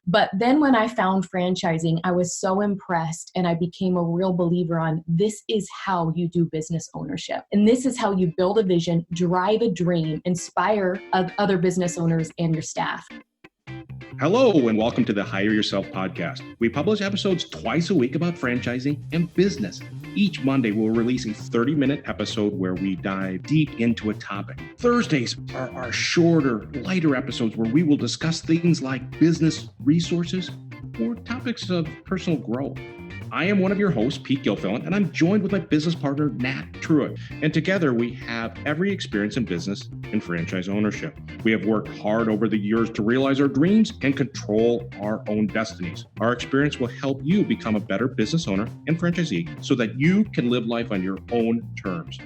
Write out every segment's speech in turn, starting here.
But then when I found franchising, I was so impressed and I became a real believer on this is how you do business ownership. And this is how you build a vision, drive a dream, inspire other business owners and your staff. Hello, and welcome to the Hire Yourself podcast. We publish episodes twice a week about franchising and business. Each Monday, we'll release a 30-minute episode where we dive deep into a topic. Thursdays are our shorter, lighter episodes where we will discuss things like business resources or topics of personal growth. I am one of your hosts, Pete Gille, and I'm joined with my business partner, Nat Truitt. And together we have every experience in business and franchise ownership. We have worked hard over the years to realize our dreams and control our own destinies. Our experience will help you become a better business owner and franchisee so that you can live life on your own terms.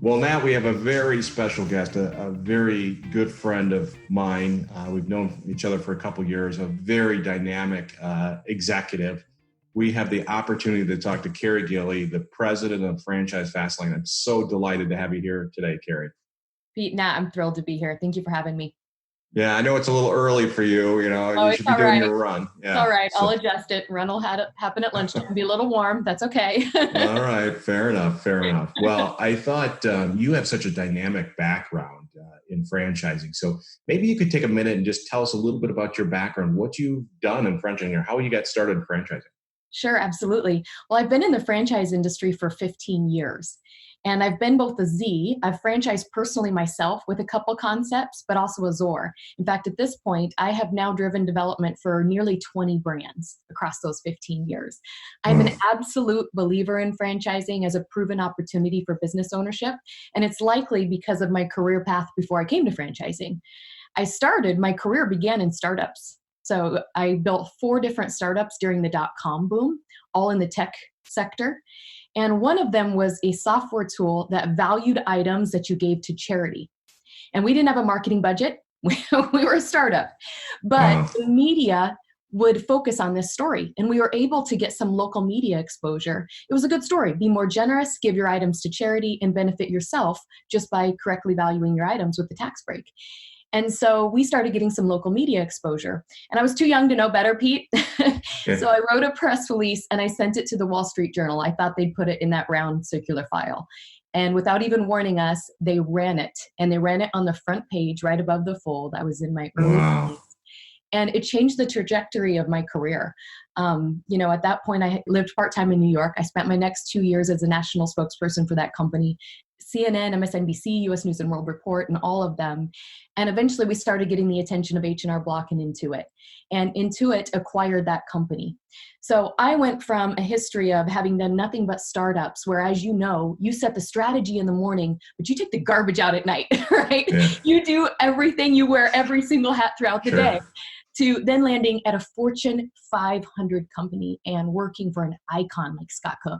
Well, Nat, we have a very special guest, a very good friend of mine. We've known each other for a couple of years, a very dynamic executive. We have the opportunity to talk to Carey, the president of Franchise Fastlane. I'm so delighted to have you here today, Carey. Pete, Nat, I'm thrilled to be here. Thank you for having me. Yeah, I know it's a little early for you. You should be doing your run. Yeah. It's all right. I'll adjust it. Run will happen at lunchtime. Be a little warm. That's okay. All right. Fair enough. Well, I thought you have such a dynamic background in franchising. So maybe you could take a minute and just tell us a little bit about your background, what you've done in franchising, or how you got started in franchising. Sure, absolutely. Well, I've been in the franchise industry for 15 years. And I've been both a Z, I've franchised personally myself with a couple concepts, but also a ZOR. In fact, at this point, I have now driven development for nearly 20 brands across those 15 years. I'm an absolute believer in franchising as a proven opportunity for business ownership. And it's likely because of my career path before I came to franchising. My career began in startups. So I built 4 different startups during the dot-com boom, all in the tech sector. And one of them was a software tool that valued items that you gave to charity. And we didn't have a marketing budget. We were a startup. But the media would focus on this story. And we were able to get some local media exposure. It was a good story. Be more generous, give your items to charity, and benefit yourself just by correctly valuing your items with the tax break. And so we started getting some local media exposure. And I was too young to know better, Pete. So I wrote a press release and I sent it to the Wall Street Journal. I thought they'd put it in that round circular file. And without even warning us, they ran it. And they ran it on the front page right above the fold. I was in my early 20s. And it changed the trajectory of my career. At that point, I lived part-time in New York. I spent my next 2 years as a national spokesperson for that company. CNN, MSNBC, U.S. News and World Report, and all of them. And eventually we started getting the attention of H&R Block and Intuit. And Intuit acquired that company. So I went from a history of having done nothing but startups, where, as you know, you set the strategy in the morning, but you take the garbage out at night, right? Yeah. You do everything, you wear every single hat throughout the day. To then landing at a Fortune 500 company and working for an icon like Scott Cook.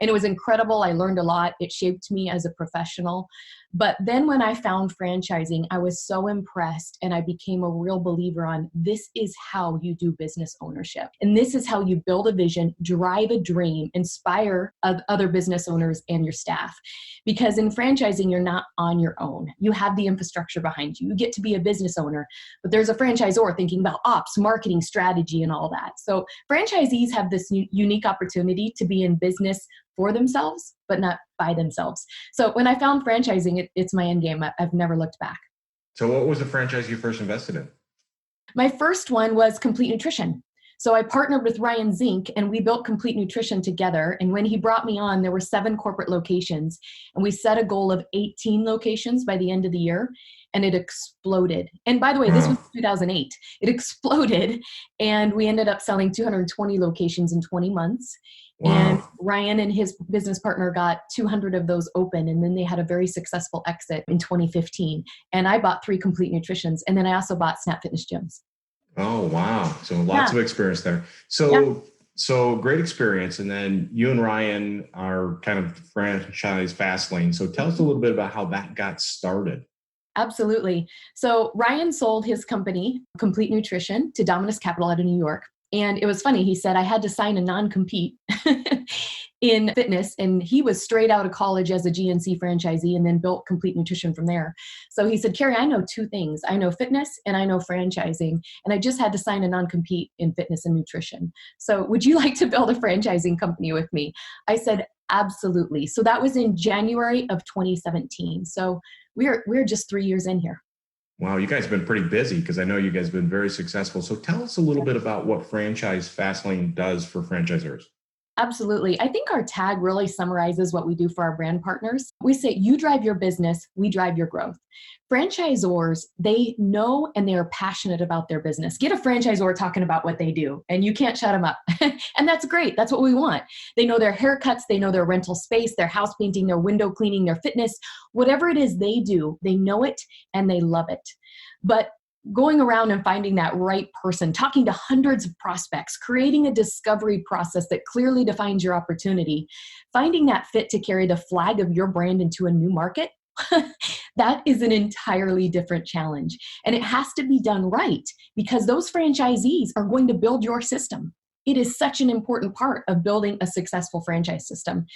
And it was incredible. I learned a lot. It shaped me as a professional. But then when I found franchising, I was so impressed and I became a real believer on this is how you do business ownership. And this is how you build a vision, drive a dream, inspire other business owners and your staff. Because in franchising, you're not on your own. You have the infrastructure behind you. You get to be a business owner, but there's a franchisor thinking about ops, marketing, strategy, and all that. So franchisees have this unique opportunity to be in business for themselves, but not by themselves. So when I found franchising, it's my end game. I've never looked back. So what was the franchise you first invested in? My first one was Complete Nutrition. So I partnered with Ryan Zink and we built Complete Nutrition together. And when he brought me on, there were 7 corporate locations and we set a goal of 18 locations by the end of the year. And it exploded. And by the way, this was 2008. It exploded and we ended up selling 220 locations in 20 months. Wow. And Ryan and his business partner got 200 of those open. And then they had a very successful exit in 2015. And I bought 3 Complete Nutritions. And then I also bought Snap Fitness gyms. Oh, wow. So lots of experience there. So great experience. And then you and Ryan are kind of franchise Fastlane. So tell us a little bit about how that got started. Absolutely. So Ryan sold his company, Complete Nutrition, to Dominus Capital out of New York. And it was funny. He said I had to sign a non-compete in fitness, and he was straight out of college as a GNC franchisee and then built Complete Nutrition from there. So he said, Carey, I know two things. I know fitness and I know franchising, and I just had to sign a non-compete in fitness and nutrition. So would you like to build a franchising company with me? I said, absolutely. So that was in January of 2017. So we're just 3 years in here. Wow, you guys have been pretty busy because I know you guys have been very successful. So tell us a little bit about what Franchise Fastlane does for franchisors. Absolutely. I think our tag really summarizes what we do for our brand partners. We say, you drive your business, we drive your growth. Franchisors, they know and they are passionate about their business. Get a franchisor talking about what they do and you can't shut them up. And that's great. That's what we want. They know their haircuts, they know their rental space, their house painting, their window cleaning, their fitness, whatever it is they do, they know it and they love it. But going around and finding that right person, talking to hundreds of prospects, creating a discovery process that clearly defines your opportunity, finding that fit to carry the flag of your brand into a new market, that is an entirely different challenge. And it has to be done right because those franchisees are going to build your system. It is such an important part of building a successful franchise system.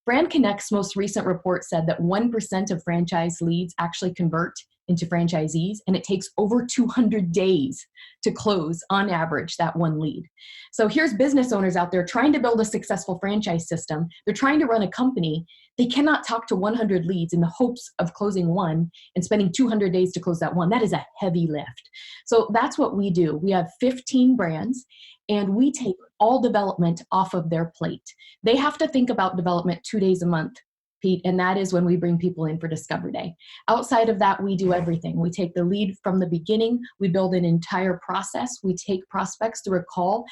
Brand Connect's most recent report said that 1% of franchise leads actually convert into franchisees, and it takes over 200 days to close on average that one lead. So here's business owners out there trying to build a successful franchise system. They're trying to run a company. They cannot talk to 100 leads in the hopes of closing one and spending 200 days to close that one. That is a heavy lift. So that's what we do. We have 15 brands, and we take all development off of their plate. They have to think about development 2 days a month, Pete, and that is when we bring people in for Discover Day. Outside of that, we do everything. We take the lead from the beginning. We build an entire process. We take prospects through a call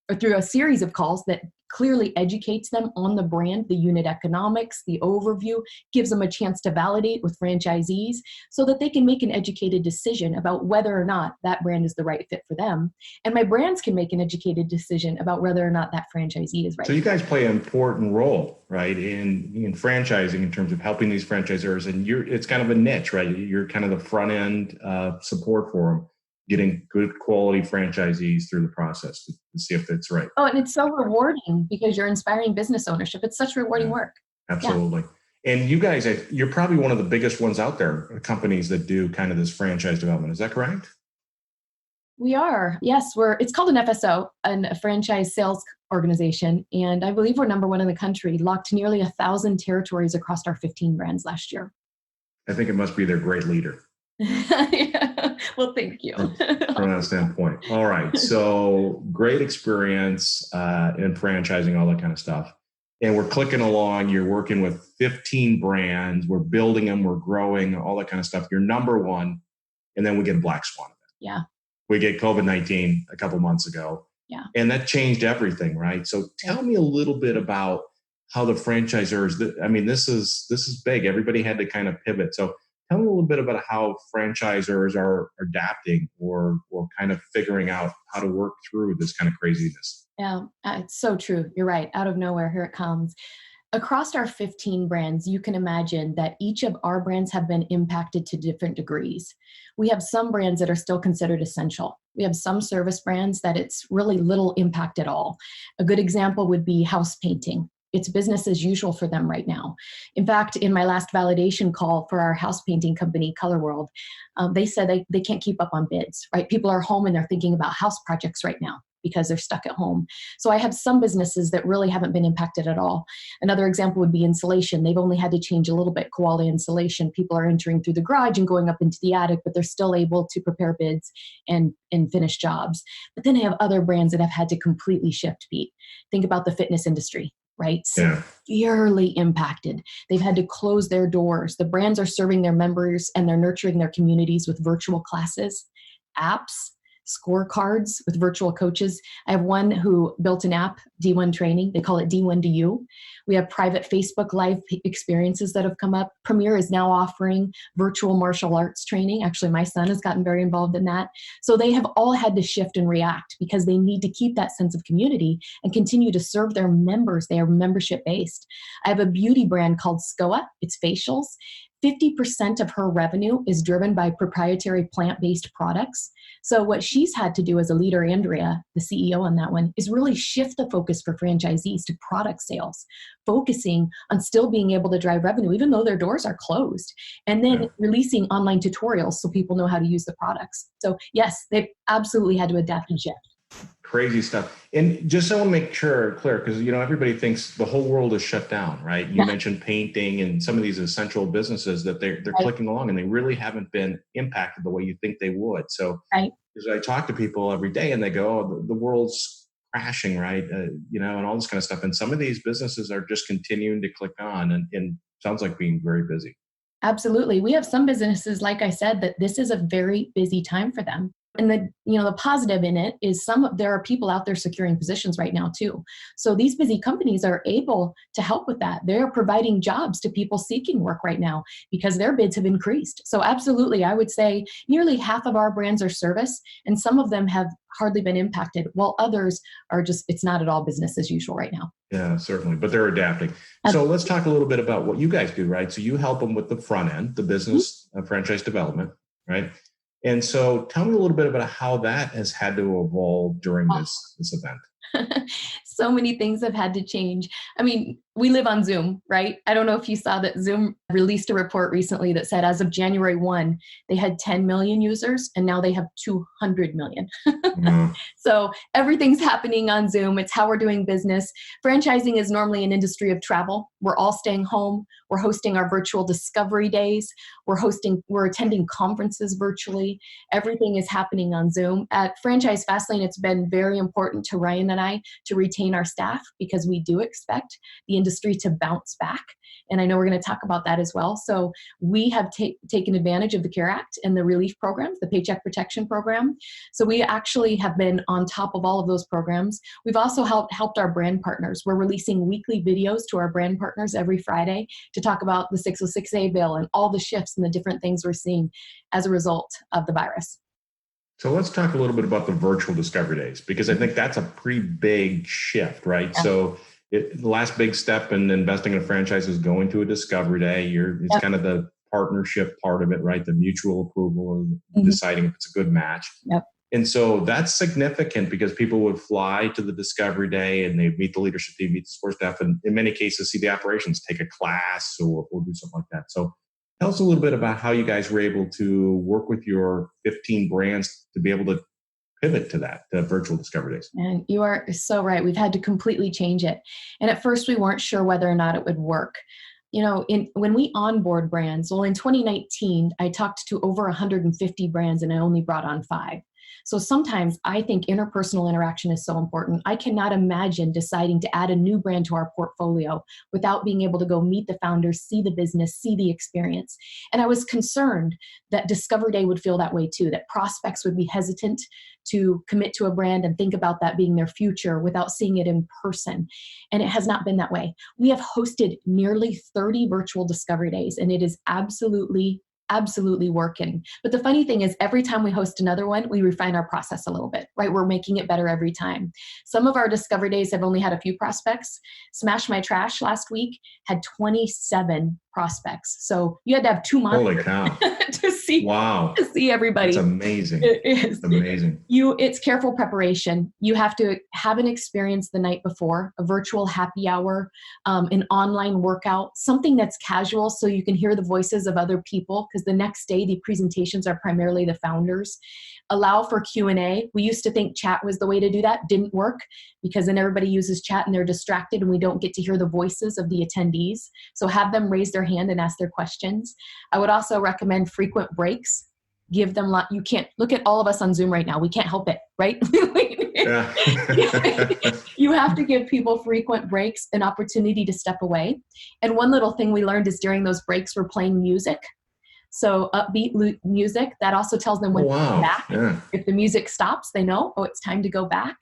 or through a series of calls that clearly educates them on the brand, the unit economics, the overview, gives them a chance to validate with franchisees so that they can make an educated decision about whether or not that brand is the right fit for them. And my brands can make an educated decision about whether or not that franchisee is right. So you guys play an important role, right, in franchising in terms of helping these franchisors, and it's kind of a niche, right? You're kind of the front end support for them, getting good quality franchisees through the process to see if it's right. Oh, and it's so rewarding because you're inspiring business ownership. It's such rewarding work. Absolutely. Yeah. And you guys, you're probably one of the biggest ones out there, companies that do kind of this franchise development. Is that correct? We are. Yes, it's called an FSO, a franchise sales organization. And I believe we're number one in the country, locked nearly 1,000 territories across our 15 brands last year. I think it must be their great leader. Yeah. Well, thank you. From that standpoint. All right. So great experience in franchising, all that kind of stuff. And we're clicking along. You're working with 15 brands. We're building them. We're growing, all that kind of stuff. You're number one. And then we get a black swan event. Yeah. We get COVID-19 a couple months ago. Yeah. And that changed everything, right? So tell me a little bit about how the franchisors, I mean, this is big. Everybody had to kind of pivot. So tell me a little bit about how franchisors are adapting or kind of figuring out how to work through this kind of craziness. Yeah, it's so true. You're right. Out of nowhere, here it comes. Across our 15 brands, you can imagine that each of our brands have been impacted to different degrees. We have some brands that are still considered essential. We have some service brands that it's really little impact at all. A good example would be house painting. It's business as usual for them right now. In fact, in my last validation call for our house painting company, Color World, they said they can't keep up on bids, right? People are home and they're thinking about house projects right now because they're stuck at home. So I have some businesses that really haven't been impacted at all. Another example would be insulation. They've only had to change a little bit quality insulation. People are entering through the garage and going up into the attic, but they're still able to prepare bids and finish jobs. But then I have other brands that have had to completely shift, Pete. Think about the fitness industry. Right? Severely impacted. They've had to close their doors. The brands are serving their members and they're nurturing their communities with virtual classes, apps, scorecards with virtual coaches. I have one who built an app, D1 Training. They call it D1 to You. We have private Facebook Live experiences that have come up. Premier is now offering virtual martial arts training. Actually, my son has gotten very involved in that. So they have all had to shift and react because they need to keep that sense of community and continue to serve their members. They are membership based. I have a beauty brand called SCOA. It's facials. 50% of her revenue is driven by proprietary plant-based products. So what she's had to do as a leader, Andrea, the CEO on that one, is really shift the focus for franchisees to product sales, focusing on still being able to drive revenue, even though their doors are closed, and then releasing online tutorials so people know how to use the products. So yes, they've absolutely had to adapt and shift. Crazy stuff. And just so I want to make sure clear, because everybody thinks the whole world is shut down, right? You mentioned painting and some of these essential businesses that they're clicking along, and they really haven't been impacted the way you think they would. So as I talk to people every day and they go, oh, the world's crashing, right? And all this kind of stuff. And some of these businesses are just continuing to click on and sounds like being very busy. Absolutely. We have some businesses, like I said, that this is a very busy time for them. And the positive in it is there are people out there securing positions right now too. So these busy companies are able to help with that. They're providing jobs to people seeking work right now because their bids have increased. So absolutely, I would say nearly half of our brands are service, and some of them have hardly been impacted, while others are it's not at all business as usual right now. Yeah, certainly. But they're adapting. So let's talk a little bit about what you guys do, right? So you help them with the front end, the business franchise development, right? And so tell me a little bit about how that has had to evolve during this event. So many things have had to change. I mean, we live on Zoom, right? I don't know if you saw that Zoom released a report recently that said as of January 1, they had 10 million users, and now they have 200 million. So everything's happening on Zoom. It's how we're doing business. Franchising is normally an industry of travel. We're all staying home. We're hosting our virtual discovery days. We're attending conferences virtually. Everything is happening on Zoom. At Franchise Fastlane, it's been very important to Ryan and I to retain our staff because we do expect the industry to bounce back. And I know we're going to talk about that as well. So we have taken advantage of the CARE Act and the relief programs, the Paycheck Protection Program. So we actually have been on top of all of those programs. We've also helped our brand partners. We're releasing weekly videos to our brand partners every Friday to talk about the 606A bill and all the shifts and the different things we're seeing as a result of the virus. So let's talk a little bit about the virtual discovery days, because I think that's a pretty big shift, right? Yeah. So the last big step in investing in a franchise is going to a discovery day. It's kind of the partnership part of it, right? The mutual approval of deciding if it's a good match. Yep. And so that's significant because people would fly to the discovery day and they meet the leadership team, meet the support staff, and in many cases see the operations, take a class or do something like that. So tell us a little bit about how you guys were able to work with your 15 brands to be able to pivot to that, to virtual discovery days. And you are so right. We've had to completely change it. And at first we weren't sure whether or not it would work. When we onboard brands, well, in 2019, I talked to over 150 brands and I only brought on 5. So sometimes I think interpersonal interaction is so important. I cannot imagine deciding to add a new brand to our portfolio without being able to go meet the founders, see the business, see the experience. And I was concerned that Discovery Day would feel that way too, that prospects would be hesitant to commit to a brand and think about that being their future without seeing it in person. And it has not been that way. We have hosted nearly 30 virtual Discovery Days, and it is absolutely working. But the funny thing is every time we host another one, we refine our process a little bit, right? We're making it better every time. Some of our Discovery Days have only had a few prospects. Smash My Trash last week had 27 prospects. So you had to have 2 months. Holy cow. to see everybody. It's amazing. It is. It's amazing. It's careful preparation. You have to have an experience the night before, a virtual happy hour, an online workout, something that's casual so you can hear the voices of other people, because the next day the presentations are primarily the founders. Allow for Q&A. We used to think chat was the way to do that. Didn't work because then everybody uses chat and they're distracted and we don't get to hear the voices of the attendees. So have them raise their hand and ask their questions. I would also recommend frequent breaks. Give them, you can't, look at all of us on Zoom right now. We can't help it, right? Yeah. You have to give people frequent breaks, an opportunity to step away. And one little thing we learned is during those breaks, we're playing music. So upbeat music, that also tells them when to come back. Yeah. If the music stops, they know, it's time to go back.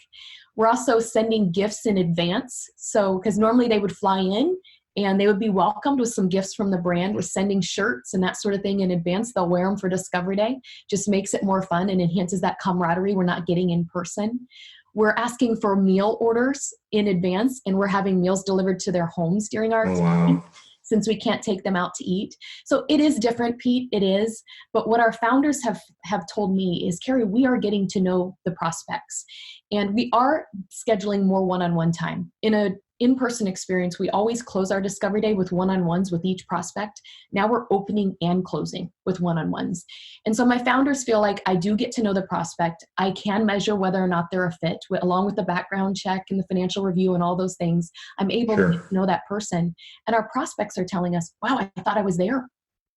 We're also sending gifts in advance. So, because normally they would fly in and they would be welcomed with some gifts from the brand. We're sending shirts and that sort of thing in advance. They'll wear them for Discovery Day. Just makes it more fun and enhances that camaraderie we're not getting in person. We're asking for meal orders in advance, and we're having meals delivered to their homes during our time. since we can't take them out to eat. So it is different, Pete, it is. But what our founders have told me is, Carey, we are getting to know the prospects, and we are scheduling more one-on-one time. In a in-person experience, we always close our discovery day with one-on-ones with each prospect. Now we're opening and closing with one-on-ones. And so my founders feel like I do get to know the prospect. I can measure whether or not they're a fit, along with the background check and the financial review and all those things. I'm able to get to know that person. And our prospects are telling us, wow, I thought I was there.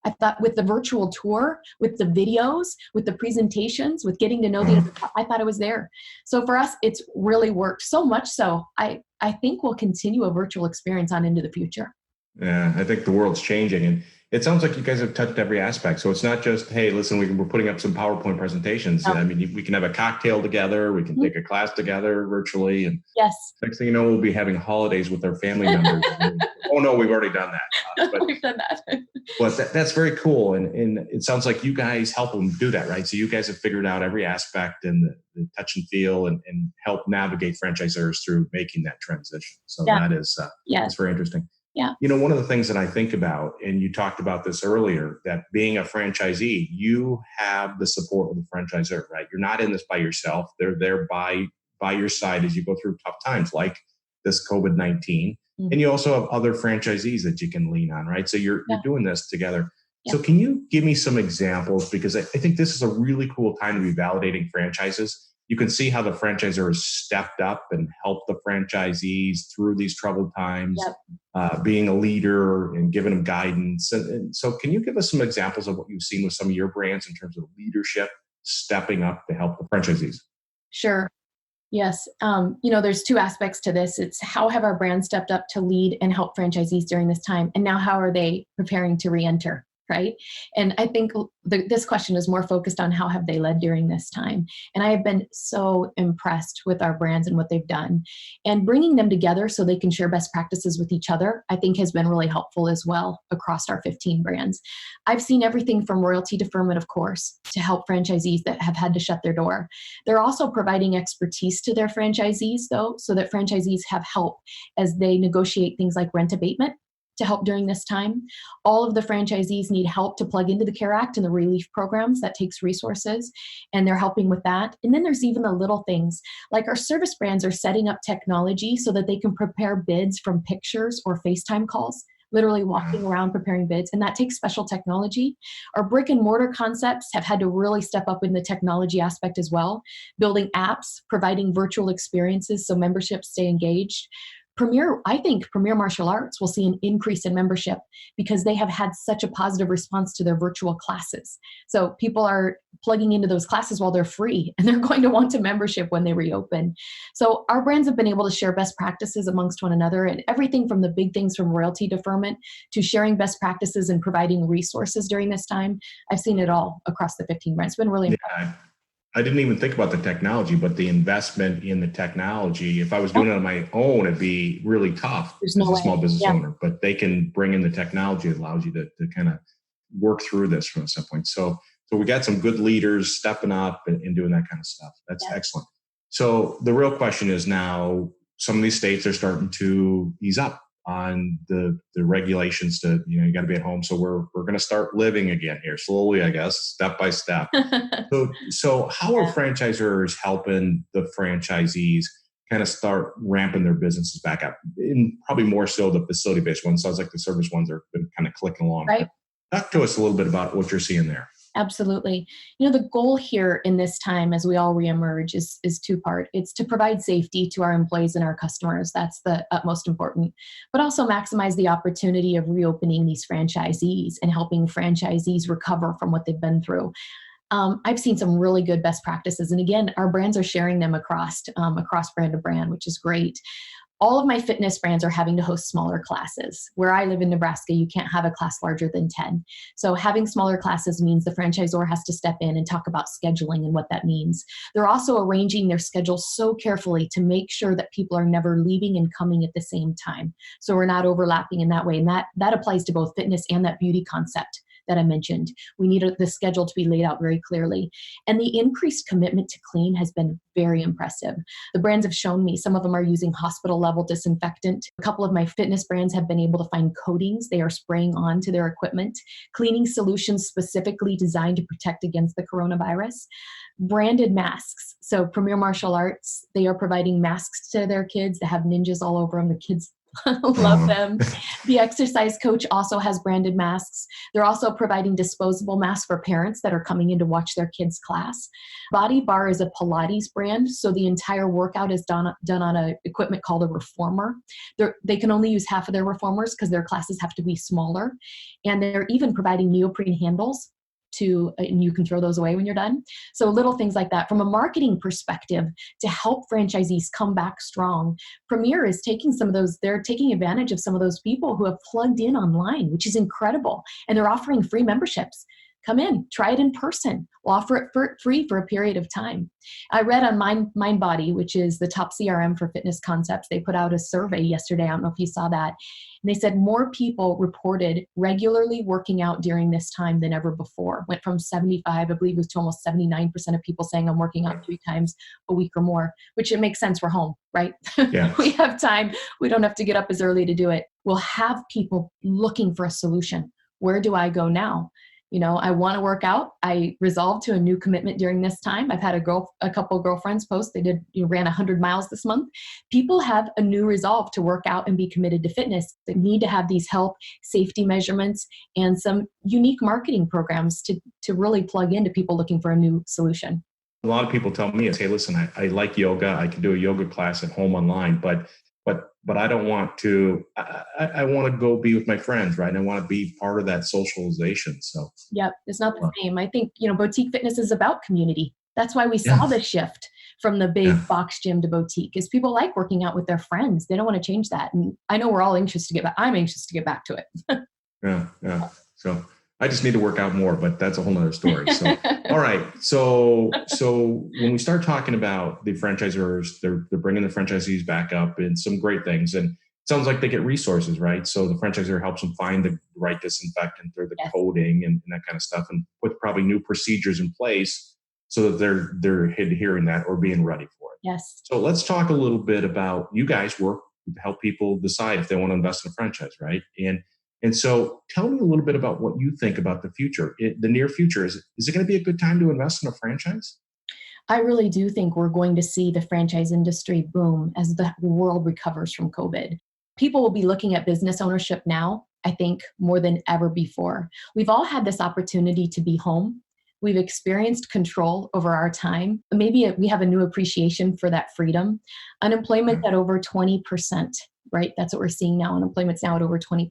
I thought with the virtual tour, with the videos, with the presentations, with getting to know I thought I was there. So for us, it's really worked so much so I think we'll continue a virtual experience on into the future. Yeah, I think the world's changing, and it sounds like you guys have touched every aspect. So it's not just, hey, listen, we're putting up some PowerPoint presentations. I mean, we can have a cocktail together. We can take a class together virtually. And yes, next thing you know, we'll be having holidays with our family members. Oh, no, we've already done that. We've done that. But that's very cool. And it sounds like you guys help them do that, right? So you guys have figured out every aspect and the touch and feel and help navigate franchisors through making that transition. So that is that's very interesting. Yeah. You know, one of the things that I think about, and you talked about this earlier, that being a franchisee, you have the support of the franchisor, right? You're not in this by yourself. They're there by your side as you go through tough times like this COVID-19. Mm-hmm. And you also have other franchisees that you can lean on, right? So you're doing this together. Yeah. So can you give me some examples? Because I think this is a really cool time to be validating franchises. You can see how the franchisor has stepped up and helped the franchisees through these troubled times, being a leader and giving them guidance. And so can you give us some examples of what you've seen with some of your brands in terms of leadership stepping up to help the franchisees? Sure. Yes. There's two aspects to this. It's how have our brands stepped up to lead and help franchisees during this time? And now how are they preparing to re-enter? Right. And I think this question is more focused on how have they led during this time. And I have been so impressed with our brands and what they've done, and bringing them together so they can share best practices with each other, I think has been really helpful as well across our 15 brands. I've seen everything from royalty deferment, of course, to help franchisees that have had to shut their door. They're also providing expertise to their franchisees, though, so that franchisees have help as they negotiate things like rent abatement to help during this time. All of the franchisees need help to plug into the CARE Act and the relief programs. That takes resources, and they're helping with that. And then there's even the little things, like our service brands are setting up technology so that they can prepare bids from pictures or FaceTime calls, literally walking around preparing bids, and that takes special technology. Our brick and mortar concepts have had to really step up in the technology aspect as well, building apps, providing virtual experiences so memberships stay engaged. Premier Martial Arts will see an increase in membership because they have had such a positive response to their virtual classes. So people are plugging into those classes while they're free, and they're going to want a membership when they reopen. So our brands have been able to share best practices amongst one another, and everything from the big things from royalty deferment to sharing best practices and providing resources during this time. I've seen it all across the 15 brands. It's been really impressive. I didn't even think about the technology, but the investment in the technology, if I was doing it on my own, it'd be really tough as a small business owner. But they can bring in the technology that allows you to kind of work through this from some point. So we got some good leaders stepping up and doing that kind of stuff. That's excellent. So the real question is now, some of these states are starting to ease up on the regulations to, you got to be at home. So we're going to start living again here slowly, I guess, step by step. So how are franchisors helping the franchisees kind of start ramping their businesses back up? And probably more so the facility-based ones. Sounds like the service ones are been kind of clicking along. Right. Talk to us a little bit about what you're seeing there. Absolutely. The goal here in this time as we all reemerge is two-part. It's to provide safety to our employees and our customers. That's the utmost important, but also maximize the opportunity of reopening these franchisees and helping franchisees recover from what they've been through. I've seen some really good best practices. And again, our brands are sharing them across brand to brand, which is great. All of my fitness brands are having to host smaller classes. Where I live in Nebraska, you can't have a class larger than 10. So having smaller classes means the franchisor has to step in and talk about scheduling and what that means. They're also arranging their schedules so carefully to make sure that people are never leaving and coming at the same time. So we're not overlapping in that way. And that applies to both fitness and that beauty concept that I mentioned. We need the schedule to be laid out very clearly. And the increased commitment to clean has been very impressive. The brands have shown me, some of them are using hospital level disinfectant. A couple of my fitness brands have been able to find coatings they are spraying onto their equipment, cleaning solutions specifically designed to protect against the coronavirus. Branded masks. So Premier Martial Arts, they are providing masks to their kids that have ninjas all over them. The kids love them. The exercise coach also has branded masks. They're also providing disposable masks for parents that are coming in to watch their kids' class. Body Bar is a Pilates brand, so the entire workout is done on a equipment called a reformer. They can only use half of their reformers because their classes have to be smaller. And they're even providing neoprene handles and you can throw those away when you're done. So little things like that. From a marketing perspective, to help franchisees come back strong, Premier is taking they're taking advantage of some of those people who have plugged in online, which is incredible. And they're offering free memberships. Come in, try it in person. We'll offer it for free for a period of time. I read on MindBody, which is the top CRM for fitness concepts. They put out a survey yesterday. I don't know if you saw that. And they said more people reported regularly working out during this time than ever before. Went from 75, I believe it was to almost 79% of people saying I'm working out 3 times a week or more, which it makes sense. We're home, right? Yeah. We have time. We don't have to get up as early to do it. We'll have people looking for a solution. Where do I go now? I want to work out. I resolved to a new commitment during this time. I've had a couple of girlfriends post. They ran 100 miles this month. People have a new resolve to work out and be committed to fitness. They need to have these health, safety measurements, and some unique marketing programs to really plug into people looking for a new solution. A lot of people tell me, hey, listen, I like yoga. I can do a yoga class at home online, but I don't want to, I want to go be with my friends, right? And I want to be part of that socialization. So, yep, it's not the same. I think, boutique fitness is about community. That's why we saw the shift from the big box gym to boutique, is people like working out with their friends. They don't want to change that. And I know we're all anxious to get back. I'm anxious to get back to it. Yeah. So I just need to work out more, but that's a whole nother story. So, all right. So when we start talking about the franchisors, they're bringing the franchisees back up and some great things. And it sounds like they get resources, right? So the franchisor helps them find the right disinfectant or the coding and that kind of stuff, and put probably new procedures in place so that they're adhering that or being ready for it. Yes. So let's talk a little bit about, you guys work to help people decide if they want to invest in a franchise, right? And so tell me a little bit about what you think about the future, the near future. Is it going to be a good time to invest in a franchise? I really do think we're going to see the franchise industry boom as the world recovers from COVID. People will be looking at business ownership now, I think, more than ever before. We've all had this opportunity to be home. We've experienced control over our time. Maybe we have a new appreciation for that freedom. Unemployment at over 20%. Right? That's what we're seeing now. Unemployment's now at over 20%.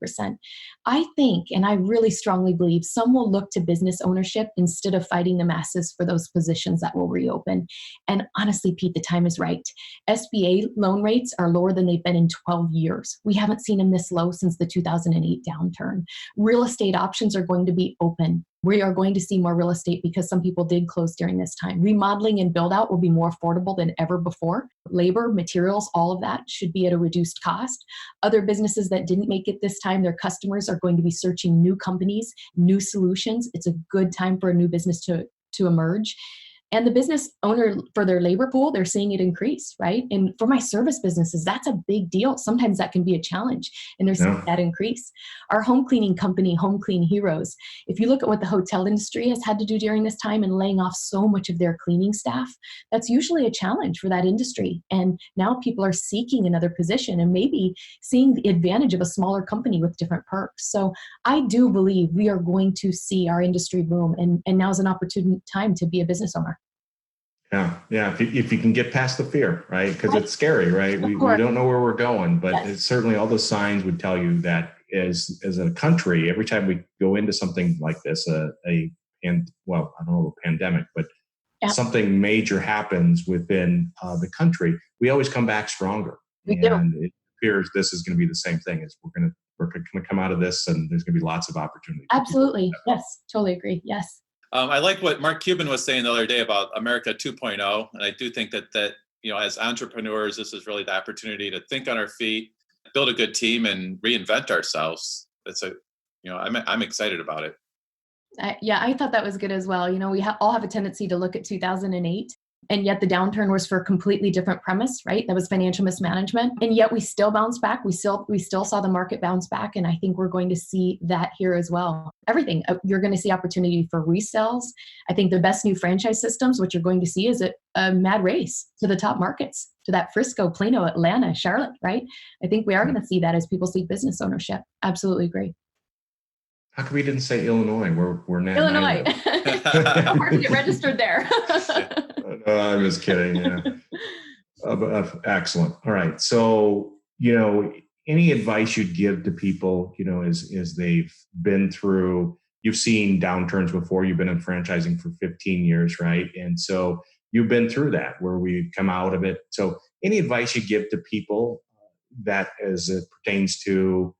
I think, and I really strongly believe, some will look to business ownership instead of fighting the masses for those positions that will reopen. And honestly, Pete, the time is right. SBA loan rates are lower than they've been in 12 years. We haven't seen them this low since the 2008 downturn. Real estate options are going to be open. We are going to see more real estate because some people did close during this time. Remodeling and build out will be more affordable than ever before. Labor, materials, all of that should be at a reduced cost. Other businesses that didn't make it this time, their customers are going to be searching new companies, new solutions. It's a good time for a new business to emerge. And the business owner, for their labor pool, they're seeing it increase, right? And for my service businesses, that's a big deal. Sometimes that can be a challenge, and they're seeing that increase. Our home cleaning company, Home Clean Heroes, if you look at what the hotel industry has had to do during this time and laying off so much of their cleaning staff, that's usually a challenge for that industry. And now people are seeking another position and maybe seeing the advantage of a smaller company with different perks. So I do believe we are going to see our industry boom, and now's an opportune time to be a business owner. Yeah. If you can get past the fear, right? Because it's scary, right? We don't know where we're going, but it's certainly all those signs would tell you that as a country, every time we go into something like this, I don't know, a pandemic, but something major happens within the country, we always come back stronger. And it appears this is going to be the same thing. As we're going to come out of this, and there's going to be lots of opportunity. Absolutely. Yes. Totally agree. Yes. I like what Mark Cuban was saying the other day about America 2.0. And I do think that as entrepreneurs, this is really the opportunity to think on our feet, build a good team, and reinvent ourselves. I'm excited about it. I thought that was good as well. We all have a tendency to look at 2008, and yet the downturn was for a completely different premise, right? That was financial mismanagement. And yet we still bounced back. We still saw the market bounce back. And I think we're going to see that here as well. Everything. You're going to see opportunity for resells. I think the best new franchise systems, what you're going to see is a mad race to the top markets, to that Frisco, Plano, Atlanta, Charlotte, right? I think we are going to see that as people seek business ownership. Absolutely agree. How come we didn't say Illinois? We're now Illinois. Hard to get registered there. No, I'm just kidding. Yeah. Excellent. All right. So, any advice you'd give to people, as they've been through, you've seen downturns before, you've been in franchising for 15 years, right? And so you've been through that where we've come out of it. So any advice you give to people that as it pertains to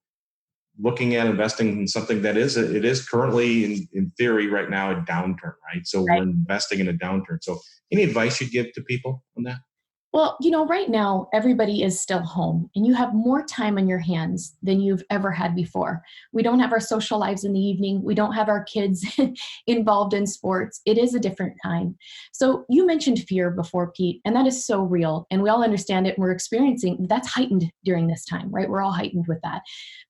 looking at investing in something that it is currently in theory right now a downturn, right? So Right. We're investing in a downturn. So any advice you'd give to people on that? Well, right now, everybody is still home and you have more time on your hands than you've ever had before. We don't have our social lives in the evening. We don't have our kids involved in sports. It is a different time. So you mentioned fear before, Pete, and that is so real. And we all understand it. And we're experiencing that's heightened during this time, right? We're all heightened with that.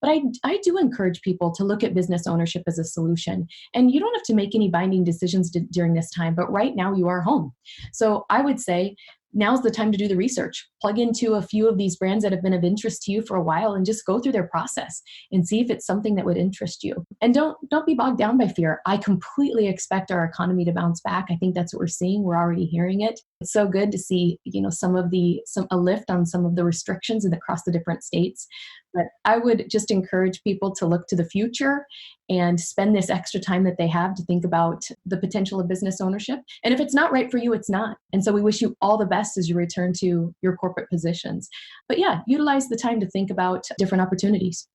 But I do encourage people to look at business ownership as a solution. And you don't have to make any binding decisions during this time, but right now you are home. So I would say, now's the time to do the research. Plug into a few of these brands that have been of interest to you for a while and just go through their process and see if it's something that would interest you. And don't be bogged down by fear. I completely expect our economy to bounce back. I think that's what we're seeing. We're already hearing it. It's so good to see, a lift on some of the restrictions across the different states. But I would just encourage people to look to the future and spend this extra time that they have to think about the potential of business ownership. And if it's not right for you, it's not. And so we wish you all the best as you return to your corporate positions. But yeah, utilize the time to think about different opportunities.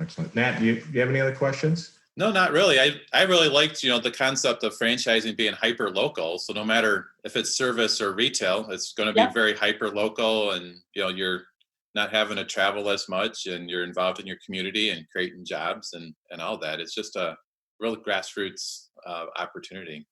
Excellent. Nat, do you have any other questions? No, not really. I really liked, the concept of franchising being hyper local. So no matter if it's service or retail, it's going to be very hyper local, and you're not having to travel as much, and you're involved in your community and creating jobs and all that. It's just a real grassroots opportunity.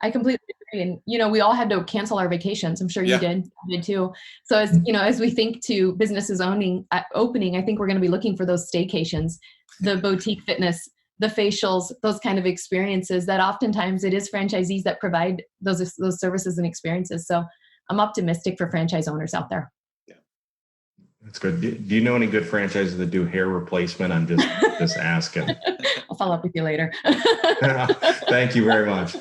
I completely agree. And, we all had to cancel our vacations. I'm sure you did too. So as we think to businesses opening, I think we're going to be looking for those staycations, the boutique fitness, the facials, those kind of experiences that oftentimes it is franchisees that provide those services and experiences. So I'm optimistic for franchise owners out there. That's good. Do you know any good franchises that do hair replacement? I'm just asking. I'll follow up with you later. Thank you very much.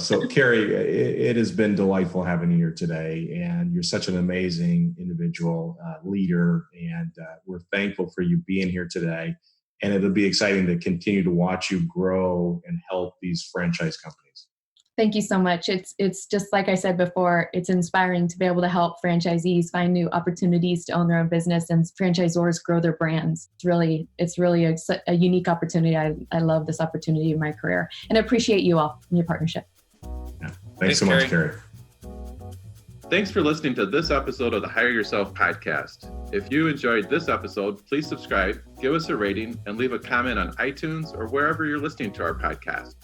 So Carey, it has been delightful having you here today, and you're such an amazing individual, leader, and we're thankful for you being here today. And it'll be exciting to continue to watch you grow and help these franchise companies. Thank you so much. It's just like I said before, it's inspiring to be able to help franchisees find new opportunities to own their own business and franchisors grow their brands. It's really a unique opportunity. I love this opportunity in my career, and I appreciate you all and your partnership. Yeah. Thanks so much, Carey. Thanks for listening to this episode of the Hire Yourself podcast. If you enjoyed this episode, please subscribe, give us a rating, and leave a comment on iTunes or wherever you're listening to our podcast.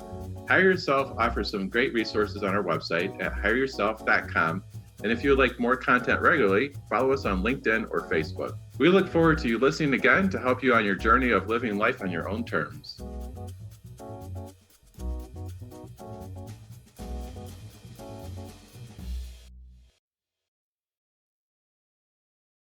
Hire Yourself offers some great resources on our website at hireyourself.com. And if you would like more content regularly, follow us on LinkedIn or Facebook. We look forward to you listening again to help you on your journey of living life on your own terms.